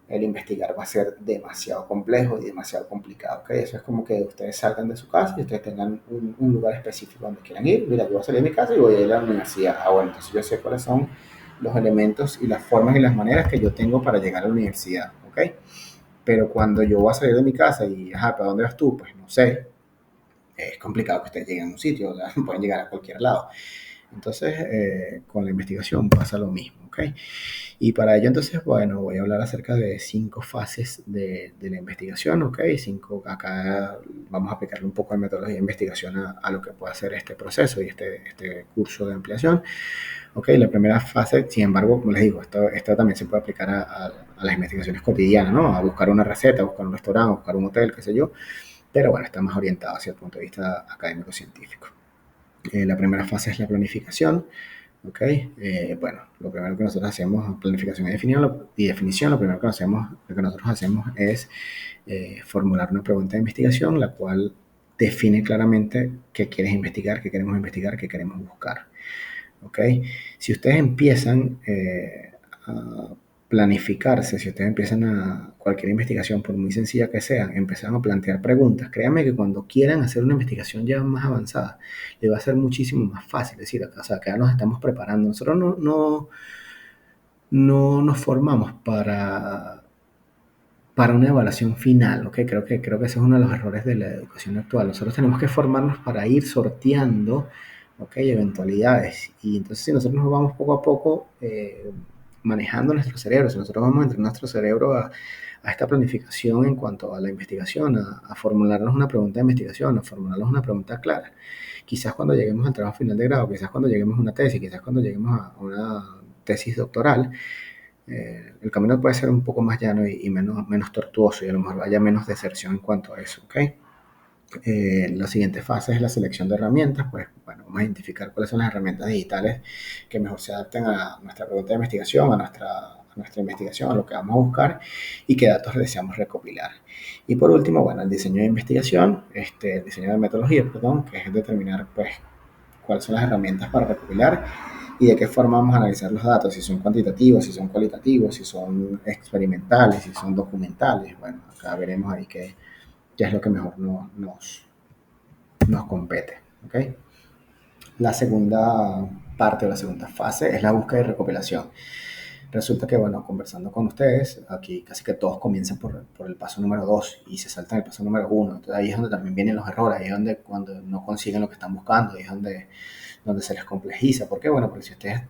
el investigar va a ser demasiado complejo y demasiado complicado, ¿ok? Eso es como que ustedes salgan de su casa y ustedes tengan un lugar específico donde quieran ir. Mira, yo voy a salir de mi casa y voy a ir a la universidad. Ah, bueno, entonces yo sé cuáles son los elementos y las formas y las maneras que yo tengo para llegar a la universidad, ¿ok? Pero cuando yo voy a salir de mi casa y, ajá, ¿para dónde vas tú? Pues no sé. Es complicado que ustedes lleguen a un sitio, o sea, pueden llegar a cualquier lado. Entonces, con la investigación pasa lo mismo, ¿ok? Y para ello, entonces, bueno, voy a hablar acerca de 5 fases de la investigación, ¿ok? Acá vamos a aplicarle un poco de metodología de investigación a lo que puede hacer este proceso y este curso de ampliación. Ok, la primera fase, sin embargo, como les digo, esto también se puede aplicar a las investigaciones cotidianas, ¿no? A buscar una receta, a buscar un restaurante, a buscar un hotel, qué sé yo. Pero bueno, está más orientado hacia el punto de vista académico-científico. La primera fase es la planificación. ¿Ok? Bueno, lo primero que nosotros hacemos, planificación y definición, lo que nosotros hacemos es formular una pregunta de investigación, la cual define claramente qué quieres investigar, qué queremos buscar. ¿Ok? Si ustedes empiezan a planificarse, si ustedes empiezan a cualquier investigación, por muy sencilla que sea, empiezan a plantear preguntas, créanme que cuando quieran hacer una investigación ya más avanzada, le va a ser muchísimo más fácil. Es decir, o sea, que ya nos estamos preparando. Nosotros no nos formamos para una evaluación final, ¿ok? Creo que ese es uno de los errores de la educación actual. Nosotros tenemos que formarnos para ir sorteando, ¿ok? Eventualidades. Y entonces si nosotros nos vamos poco a poco manejando nuestro cerebro, si nosotros vamos a entrenar nuestro cerebro a esta planificación en cuanto a la investigación, a formularnos una pregunta de investigación, a formularnos una pregunta clara. Quizás cuando lleguemos al trabajo final de grado, quizás cuando lleguemos a una tesis, quizás cuando lleguemos a una tesis doctoral, el camino puede ser un poco más llano y menos tortuoso y a lo mejor haya menos deserción en cuanto a eso, ¿ok? La siguiente fase es la selección de herramientas, pues bueno, vamos a identificar cuáles son las herramientas digitales que mejor se adapten a nuestra pregunta de investigación, a nuestra investigación, a lo que vamos a buscar y qué datos deseamos recopilar. Y por último, bueno, el diseño de investigación, el diseño de metodología, perdón, que es determinar pues cuáles son las herramientas para recopilar y de qué forma vamos a analizar los datos, si son cuantitativos, si son cualitativos, si son experimentales, si son documentales. Bueno, acá veremos ahí qué es lo que mejor nos compete. ¿Okay? La segunda parte o la segunda fase es la búsqueda y recopilación. Resulta que, bueno, conversando con ustedes, aquí casi que todos comienzan por el paso número 2 y se saltan el paso número 1. Entonces ahí es donde también vienen los errores, ahí es donde cuando no consiguen lo que están buscando, ahí es donde se les complejiza. ¿Por qué? Bueno, porque si ustedes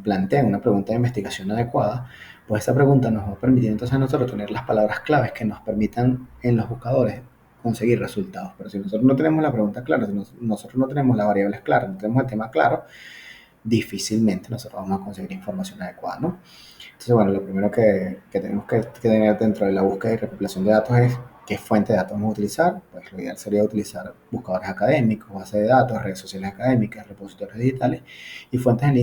plantean una pregunta de investigación adecuada, pues esa pregunta nos va a permitir entonces a nosotros tener las palabras claves que nos permitan en los buscadores conseguir resultados. Pero si nosotros no tenemos la pregunta clara, si nosotros no tenemos las variables claras, no tenemos el tema claro, difícilmente nosotros vamos a conseguir información adecuada, ¿no? Entonces, bueno, lo primero que tenemos que tener dentro de la búsqueda y recopilación de datos es qué fuente de datos vamos a utilizar. Pues lo ideal sería utilizar buscadores académicos, bases de datos, redes sociales académicas, repositorios digitales y fuentes en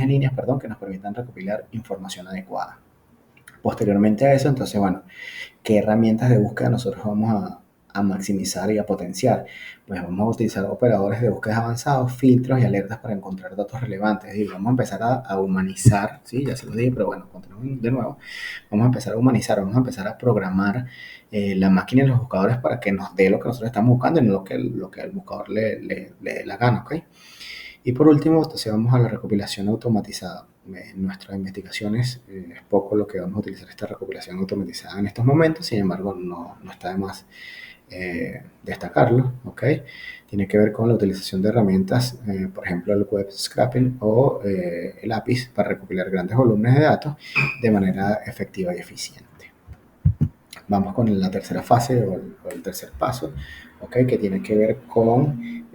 líneas, perdón, que nos permitan recopilar información adecuada. Posteriormente a eso, entonces, bueno, ¿qué herramientas de búsqueda nosotros vamos a maximizar y a potenciar? Pues vamos a utilizar operadores de búsqueda avanzados, filtros y alertas para encontrar datos relevantes. Y vamos a empezar a humanizar, ¿sí? Ya se lo dije, pero bueno, continuamos de nuevo. Vamos a empezar a humanizar, vamos a empezar a programar la máquina y los buscadores para que nos dé lo que nosotros estamos buscando y no lo que al buscador le dé la gana, ¿ok? Y por último, entonces vamos a la recopilación automatizada. En nuestras investigaciones es poco lo que vamos a utilizar esta recopilación automatizada en estos momentos, sin embargo no está de más destacarlo, ¿ok? Tiene que ver con la utilización de herramientas, por ejemplo el web scraping o el APIs para recopilar grandes volúmenes de datos de manera efectiva y eficiente. Vamos con la tercera fase o el tercer paso, ¿ok? Que tiene que ver con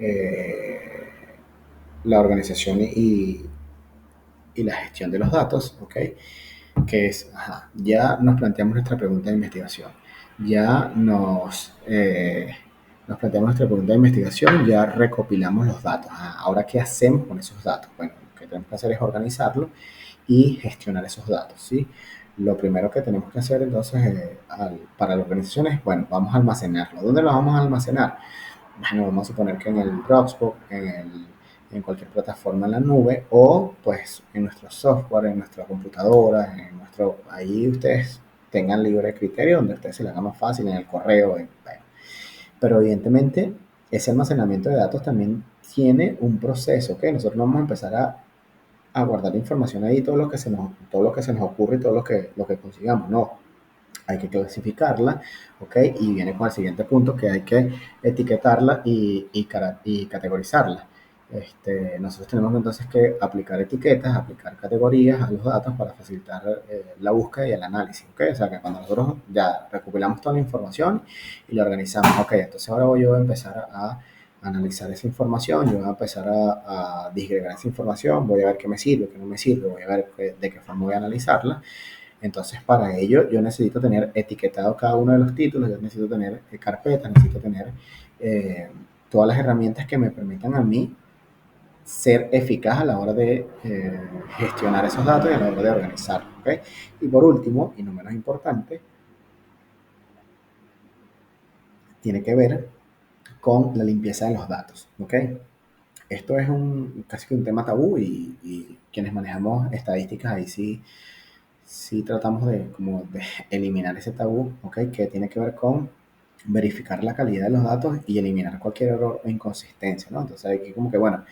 la organización y la gestión de los datos, ¿ok? Que es, ya nos planteamos nuestra pregunta de investigación, ya nos planteamos nuestra pregunta de investigación, ya recopilamos los datos. Ahora, ¿qué hacemos con esos datos? Bueno, lo que tenemos que hacer es organizarlo y gestionar esos datos, ¿sí? Lo primero que tenemos que hacer entonces para la organización es, bueno, vamos a almacenarlo. ¿Dónde lo vamos a almacenar? Bueno, vamos a suponer que en el Dropbox, en cualquier plataforma en la nube o pues en nuestro software, en nuestra computadora, ahí ustedes tengan libre criterio donde a ustedes se les haga más fácil en el correo. Bueno. Pero evidentemente ese almacenamiento de datos también tiene un proceso, que nosotros no vamos a empezar a guardar información ahí, todo lo que se nos ocurre y todo lo que consigamos, no. Hay que clasificarla, ¿ok? Y viene con el siguiente punto que hay que etiquetarla y categorizarla. Nosotros tenemos entonces que aplicar etiquetas, aplicar categorías a los datos para facilitar la búsqueda y el análisis, ¿ok? O sea que cuando nosotros ya recopilamos toda la información y la organizamos, ok, entonces ahora yo voy a empezar a analizar esa información, yo voy a empezar a disgregar esa información, voy a ver qué me sirve, qué no me sirve, voy a ver de qué forma voy a analizarla. Entonces, para ello, yo necesito tener etiquetado cada uno de los títulos, yo necesito tener carpetas, necesito tener eh, todas las herramientas que me permitan a mí ser eficaz a la hora de gestionar esos datos y a la hora de organizarlos. ¿Okay? Y por último, y no menos importante, tiene que ver con la limpieza de los datos. ¿Okay? Esto es casi que un tema tabú y quienes manejamos estadísticas ahí sí tratamos de eliminar ese tabú, ¿ok? Que tiene que ver con verificar la calidad de los datos y eliminar cualquier error o inconsistencia, ¿no? Entonces aquí como que, bueno,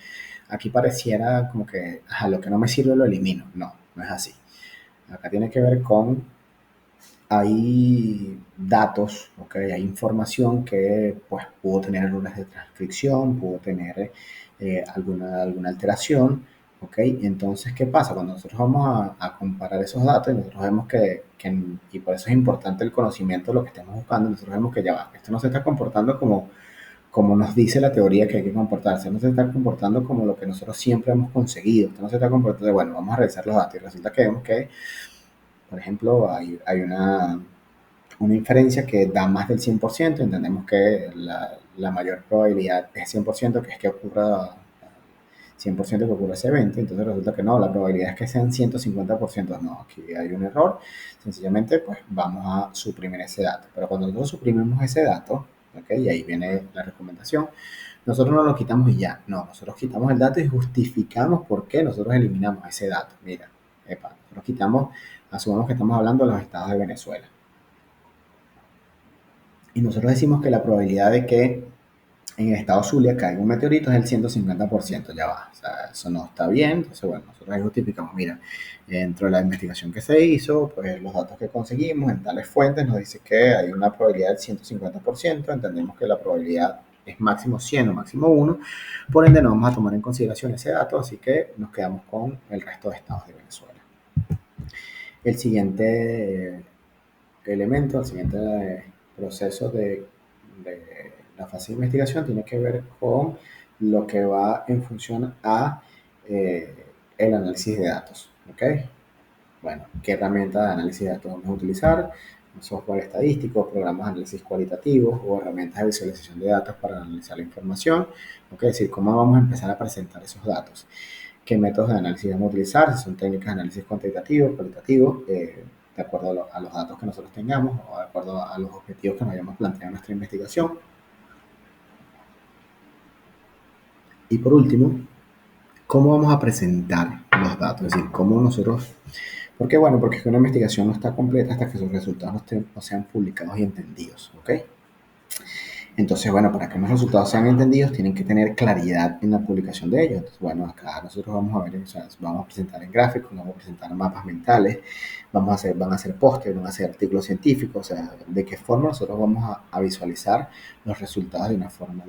aquí pareciera como que, lo que no me sirve lo elimino. No es así. Acá tiene que ver con, hay datos, ¿ok? Hay información que pues pudo tener errores de transcripción, pudo tener alguna alteración, ¿ok? Entonces, ¿qué pasa? Cuando nosotros vamos a comparar esos datos, nosotros vemos y por eso es importante el conocimiento de lo que estemos buscando, nosotros vemos que ya va, esto no se está comportando como nos dice la teoría que hay que comportarse. No se está comportando como lo que nosotros siempre hemos conseguido. No se está comportando de, bueno, vamos a revisar los datos y resulta que vemos que, por ejemplo, hay una inferencia que da más del 100%, entendemos que la mayor probabilidad es 100%, que es que ocurra 100% que ocurra ese evento, entonces resulta que no, la probabilidad es que sean 150%, no, aquí hay un error, sencillamente pues vamos a suprimir ese dato, pero cuando nosotros suprimimos ese dato, ¿ok? Y ahí viene la recomendación, nosotros no lo quitamos y ya, no, nosotros quitamos el dato y justificamos por qué nosotros eliminamos ese dato, mira, nosotros quitamos, asumamos que estamos hablando de los estados de Venezuela, y nosotros decimos que la probabilidad de que en el estado Zulia caiga un meteorito es el 150%, ya va, o sea, eso no está bien, entonces bueno, nosotros ahí justificamos, mira, dentro de la investigación que se hizo, pues los datos que conseguimos en tales fuentes nos dice que hay una probabilidad del 150%, entendemos que la probabilidad es máximo 100 o máximo 1, por ende no vamos a tomar en consideración ese dato, así que nos quedamos con el resto de estados de Venezuela. El siguiente elemento, el siguiente proceso de la fase de investigación tiene que ver con lo que va en función a el análisis de datos. ¿Ok? Bueno, ¿qué herramienta de análisis de datos vamos a utilizar? Software estadístico, programas de análisis cualitativos o herramientas de visualización de datos para analizar la información. ¿Ok? Es decir, cómo vamos a empezar a presentar esos datos. ¿Qué métodos de análisis vamos a utilizar? Si son técnicas de análisis cuantitativo, cualitativo, de acuerdo a los datos que nosotros tengamos o de acuerdo a los objetivos que nos hayamos planteado en nuestra investigación. Y por último, ¿cómo vamos a presentar los datos? Es decir, cómo nosotros... ¿Por qué? Bueno, porque es que una investigación no está completa hasta que sus resultados no sean publicados y entendidos, ¿ok? Entonces, bueno, para que los resultados sean entendidos, tienen que tener claridad en la publicación de ellos. Entonces, bueno, acá nosotros vamos a ver, o sea, vamos a presentar en gráficos, vamos a presentar mapas mentales, van a hacer pósteres, van a hacer artículos científicos, o sea, de qué forma nosotros vamos a visualizar los resultados de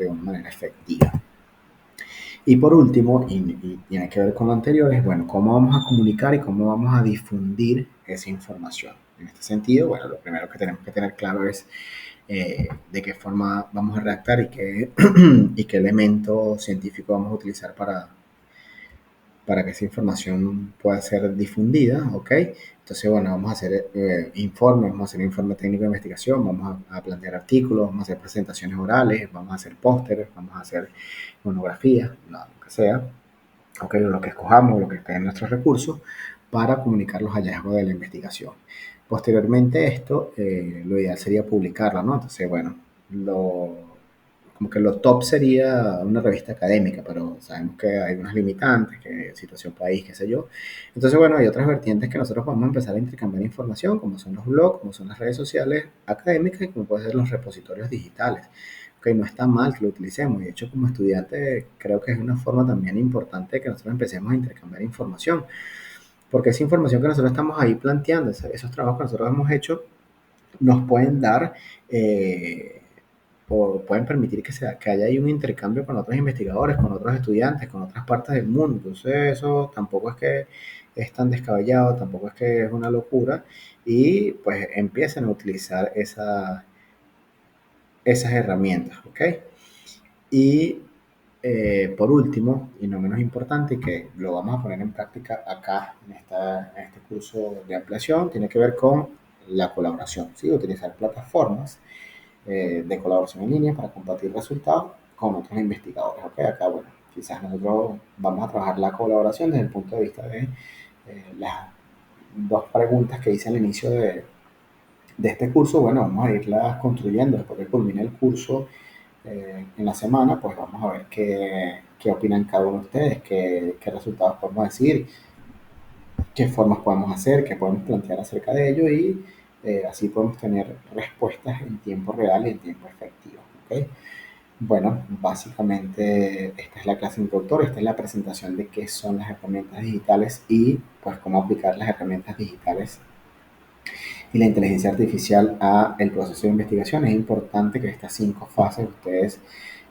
una manera efectiva. Y por último, y tiene que ver con lo anterior, es, bueno, cómo vamos a comunicar y cómo vamos a difundir esa información. En este sentido, bueno, lo primero que tenemos que tener claro es de qué forma vamos a redactar y qué elemento científico vamos a utilizar para que esa información pueda ser difundida, ¿ok? Entonces, bueno, vamos a hacer informes, vamos a hacer informe técnico de investigación, vamos a plantear artículos, vamos a hacer presentaciones orales, vamos a hacer pósteres, vamos a hacer monografías, lo que sea, ¿ok? Lo que escojamos, lo que esté en nuestros recursos, para comunicar los hallazgos de la investigación. Posteriormente esto, lo ideal sería publicarlo, ¿no? Entonces, bueno, como que lo top sería una revista académica, pero sabemos que hay unas limitantes, que situación país, qué sé yo. Entonces, bueno, hay otras vertientes que nosotros podemos empezar a intercambiar información, como son los blogs, como son las redes sociales académicas y como pueden ser los repositorios digitales. Ok, no está mal que lo utilicemos. De hecho, como estudiante, creo que es una forma también importante que nosotros empecemos a intercambiar información, porque esa información que nosotros estamos ahí planteando, esos trabajos que nosotros hemos hecho, nos pueden dar o pueden permitir que haya ahí un intercambio con otros investigadores, con otros estudiantes, con otras partes del mundo. Entonces eso tampoco es que es tan descabellado, tampoco es que es una locura y pues empiecen a utilizar esas herramientas, ¿ok? Y por último, y no menos importante, que lo vamos a poner en práctica acá en este curso de ampliación, tiene que ver con la colaboración, ¿sí? Utilizar plataformas de colaboración en línea para compartir resultados con otros investigadores. ¿Ok? Acá, bueno, quizás nosotros vamos a trabajar la colaboración desde el punto de vista de las dos preguntas que hice al inicio de este curso. Bueno, vamos a irlas construyendo después que culmine el curso en la semana, pues vamos a ver qué opinan cada uno de ustedes, qué resultados podemos decir, qué formas podemos hacer, qué podemos plantear acerca de ello y así podemos tener respuestas en tiempo real y en tiempo efectivo. ¿Ok? Bueno, básicamente esta es la clase introductoria, esta es la presentación de qué son las herramientas digitales y pues cómo aplicar las herramientas digitales y la inteligencia artificial a el proceso de investigación. Es importante que estas 5 fases ustedes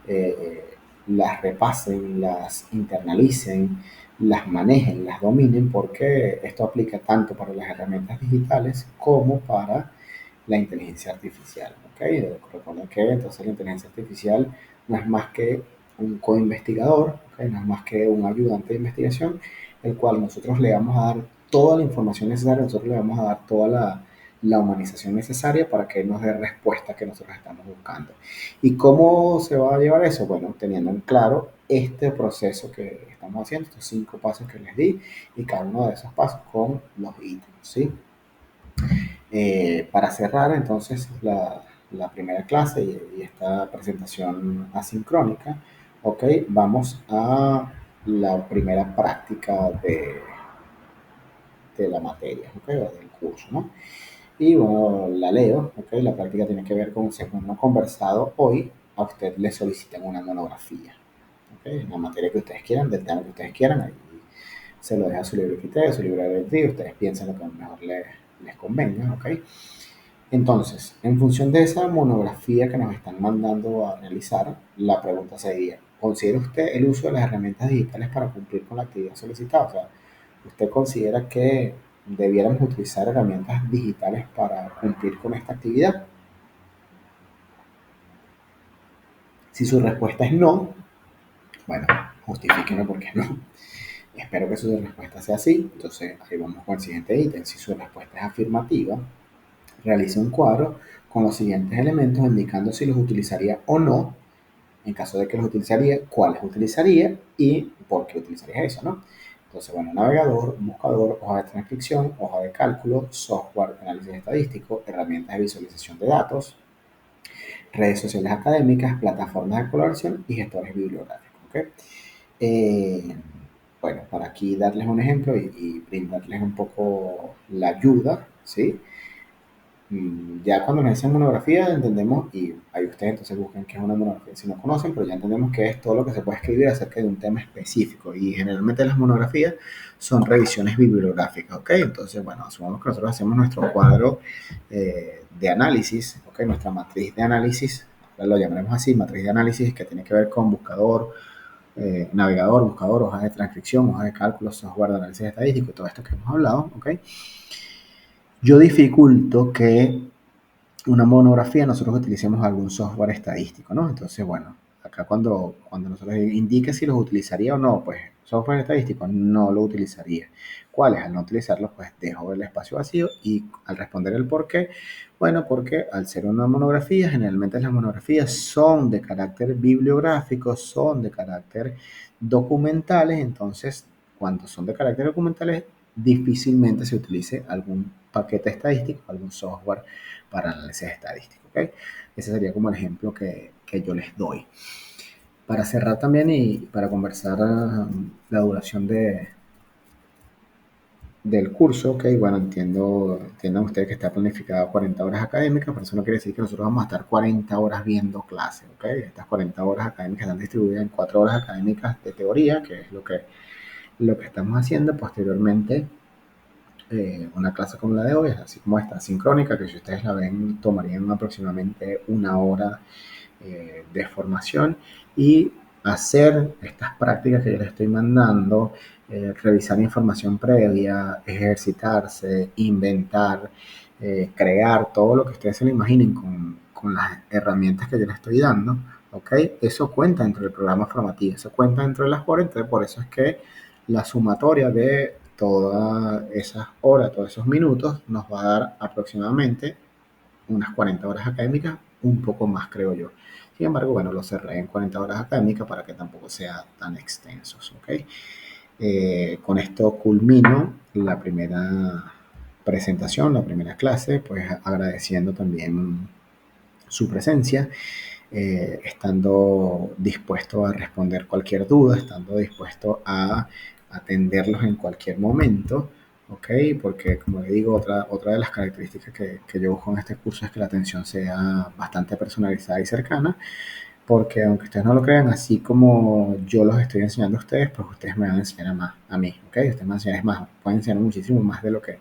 eh, las repasen, las internalicen, las manejen, las dominen, porque esto aplica tanto para las herramientas digitales como para la inteligencia artificial. ¿ok? Recuerden que entonces la inteligencia artificial no es más que un coinvestigador, ¿ok? No es más que un ayudante de investigación, el cual nosotros le vamos a dar toda la información necesaria, nosotros le vamos a dar toda la humanización necesaria para que nos dé respuesta que nosotros estamos buscando. ¿Y cómo se va a llevar eso? Bueno, teniendo en claro este proceso que estamos haciendo, estos 5 pasos que les di, y cada uno de esos pasos con los ítems, ¿sí? Para cerrar entonces la primera clase y esta presentación asincrónica, ok, vamos a la primera práctica de la materia, ok, o del curso, ¿no? Y bueno, la leo, ok, la práctica tiene que ver con, según hemos conversado hoy, a usted le solicitan una monografía, ok, en la materia que ustedes quieran, del tema que ustedes quieran, ahí se lo deja su libro de criterio, su libro de albedrío, ustedes piensan lo que mejor les convenga, ok. Entonces, en función de esa monografía que nos están mandando a realizar, la pregunta sería, ¿considera usted el uso de las herramientas digitales para cumplir con la actividad solicitada? O sea, ¿usted considera que debiéramos utilizar herramientas digitales para cumplir con esta actividad? Si su respuesta es no, bueno, justifíqueme por qué no. Espero que su respuesta sea sí. Entonces, ahí vamos con el siguiente ítem. Si su respuesta es afirmativa, realice un cuadro con los siguientes elementos indicando si los utilizaría o no. En caso de que los utilizaría, cuáles utilizaría y por qué utilizaría eso, ¿no? Entonces, bueno, navegador, buscador, hoja de transcripción, hoja de cálculo, software de análisis estadístico, herramientas de visualización de datos, redes sociales académicas, plataformas de colaboración y gestores bibliográficos, ¿ok? Eh, bueno, para aquí darles un ejemplo y brindarles un poco la ayuda, ¿sí? Ya cuando nos dicen monografía entendemos, y ahí ustedes entonces buscan qué es una monografía si no conocen, pero ya entendemos que es todo lo que se puede escribir acerca de un tema específico y generalmente las monografías son revisiones bibliográficas, ¿ok? Entonces, bueno, asumamos que nosotros hacemos nuestro cuadro de análisis, ¿ok? Nuestra matriz de análisis, ahora lo llamaremos así, matriz de análisis que tiene que ver con buscador, navegador, buscador, hojas de transcripción, hojas de cálculo, software de análisis estadístico, todo esto que hemos hablado, ¿ok? Yo dificulto que una monografía nosotros utilicemos algún software estadístico, ¿no? Entonces, bueno, acá cuando nosotros indique si los utilizaría o no, pues software estadístico no lo utilizaría. ¿Cuáles? Al no utilizarlos, pues dejo el espacio vacío y al responder el por qué, bueno, porque al ser una monografía, generalmente las monografías son de carácter bibliográfico, son de carácter documentales, entonces cuando son de carácter documentales, difícilmente se utilice algún paquete estadístico, algún software para análisis estadístico, ¿ok? Ese sería como el ejemplo que yo les doy. Para cerrar también y para conversar la duración del curso, ok, bueno, entiendan ustedes que está planificada 40 horas académicas, pero eso no quiere decir que nosotros vamos a estar 40 horas viendo clases, ok. Estas 40 horas académicas están distribuidas en 4 horas académicas de teoría, que es lo que estamos haciendo. Posteriormente, una clase como la de hoy, así como esta sincrónica, que si ustedes la ven tomarían aproximadamente una hora de formación y hacer estas prácticas que yo les estoy mandando, revisar información previa, ejercitarse, inventar, crear todo lo que ustedes se lo imaginen con las herramientas que yo les estoy dando, ¿ok? Eso cuenta dentro del programa formativo, eso cuenta dentro de las horas, entonces por eso es que la sumatoria de todas esas horas, todos esos minutos, nos va a dar aproximadamente unas 40 horas académicas, un poco más creo yo. Sin embargo, bueno, lo cerré en 40 horas académicas para que tampoco sea tan extensos, ¿ok? Con esto culmino la primera presentación, la primera clase, pues agradeciendo también su presencia, estando dispuesto a responder cualquier duda, estando dispuesto a atenderlos en cualquier momento, ¿ok? Porque como le digo, otra de las características que yo busco en este curso es que la atención sea bastante personalizada y cercana, porque aunque ustedes no lo crean, así como yo los estoy enseñando a ustedes, pues ustedes me van a enseñar a mí, ¿ok? Ustedes me van a enseñar, es más, pueden enseñar muchísimo más de lo que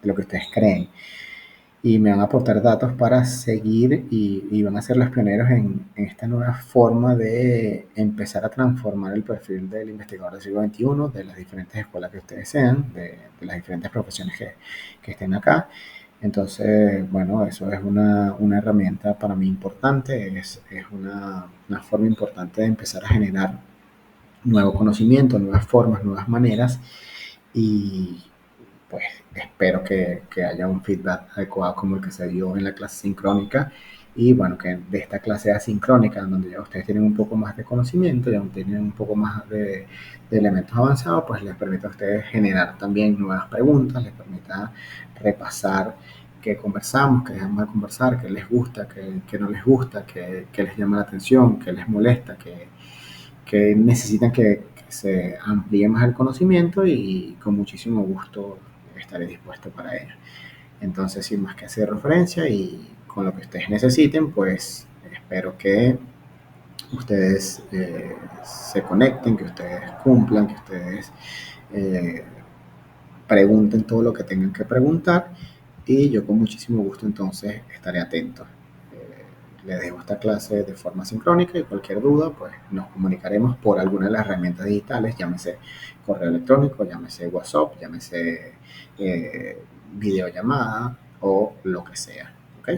ustedes creen y me van a aportar datos para seguir y van a ser los pioneros en esta nueva forma de empezar a transformar el perfil del investigador del siglo XXI, de las diferentes escuelas que ustedes sean, de las diferentes profesiones que estén acá. Entonces, bueno, eso es una herramienta para mí importante, es una forma importante de empezar a generar nuevo conocimiento, nuevas formas, nuevas maneras y pues espero que haya un feedback adecuado como el que se dio en la clase sincrónica y bueno, que de esta clase asincrónica, donde ya ustedes tienen un poco más de conocimiento, ya tienen un poco más de elementos avanzados, pues les permite a ustedes generar también nuevas preguntas, les permita repasar qué conversamos, qué dejamos de conversar, qué les gusta, qué no les gusta, qué les llama la atención, qué les molesta, que necesitan que se amplíe más el conocimiento y con muchísimo gusto estaré dispuesto para ello. Entonces, sin más que hacer referencia y con lo que ustedes necesiten, pues espero que ustedes se conecten, que ustedes cumplan, que ustedes eh, pregunten todo lo que tengan que preguntar y yo con muchísimo gusto entonces estaré atento. Les dejo esta clase de forma sincrónica y cualquier duda pues nos comunicaremos por alguna de las herramientas digitales, llámese correo electrónico, llámese WhatsApp, llámese videollamada o lo que sea. ¿Ok?